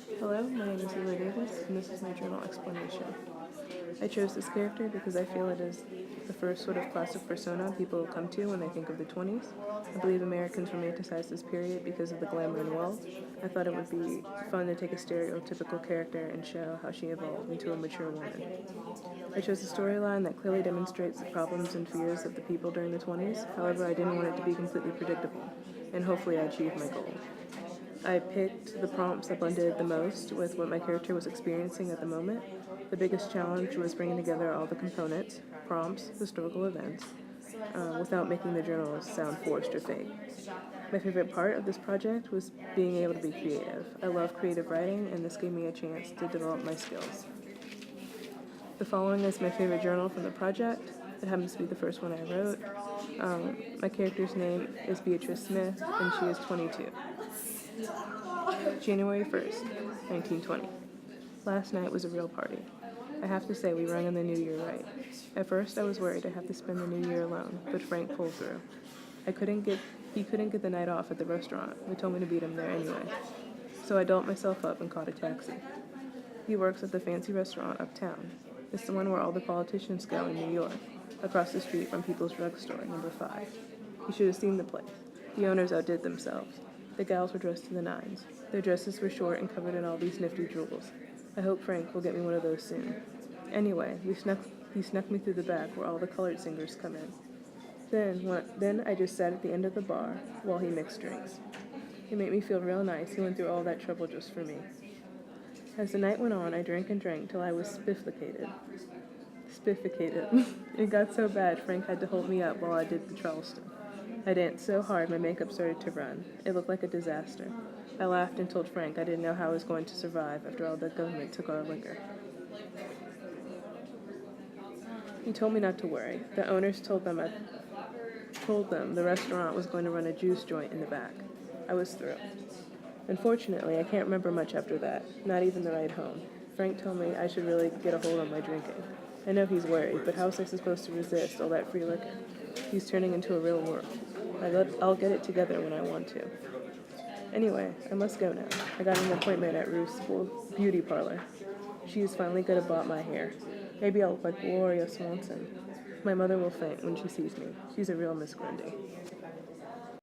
Hello, my name is Lily Davis, and this is my journal explanation. I chose this character because I feel it is the first sort of classic persona people come to when they think of the 20s. I believe Americans romanticize this period because of the glamour and wealth. I thought it would be fun to take a stereotypical character and show how she evolved into a mature woman. I chose a storyline that clearly demonstrates the problems and fears of the people during the 20s. However, I didn't want it to be completely predictable, and hopefully I achieved my goal. I picked the prompts that blended the most with what my character was experiencing at the moment. The biggest challenge was bringing together all the components, prompts, historical events, without making the journal sound forced or fake. My favorite part of this project was being able to be creative. I love creative writing, and this gave me a chance to develop my skills. The following is my favorite journal from the project. It happens to be the first one I wrote. My character's name is Beatrice Smith, and she is 22. January 1st, 1920. Last night was a real party. I have to say we rung in the new year right. At first I was worried I'd have to spend the new year alone, but Frank pulled through. He couldn't get the night off at the restaurant. They told me to beat him there anyway. So I dolled myself up and caught a taxi. He works at the fancy restaurant uptown. It's the one where all the politicians go in New York, across the street from People's Drugstore, number 5. You should have seen the place. The owners outdid themselves. The gals were dressed to the nines. Their dresses were short and covered in all these nifty jewels. I hope Frank will get me one of those soon. Anyway, he snuck me through the back where all the colored singers come in. Then I just sat at the end of the bar while he mixed drinks. It made me feel real nice. He went through all that trouble just for me. As the night went on, I drank and drank till I was spifficated. It got so bad Frank had to hold me up while I did the Charleston. I danced so hard my makeup started to run. It looked like a disaster. I laughed and told Frank I didn't know how I was going to survive after all the government took our liquor. He told me not to worry. The owners told them the restaurant was going to run a juice joint in the back. I was thrilled. Unfortunately, I can't remember much after that, not even the ride home. Frank told me I should really get a hold on my drinking. I know he's worried, but how was I supposed to resist all that free liquor? He's turning into a real world. I'll get it together when I want to. Anyway, I must go now. I got an appointment at Ruth's beauty parlor. She is finally going to bot my hair. Maybe I'll look like Gloria Swanson. My mother will faint when she sees me. She's a real Miss Grundy.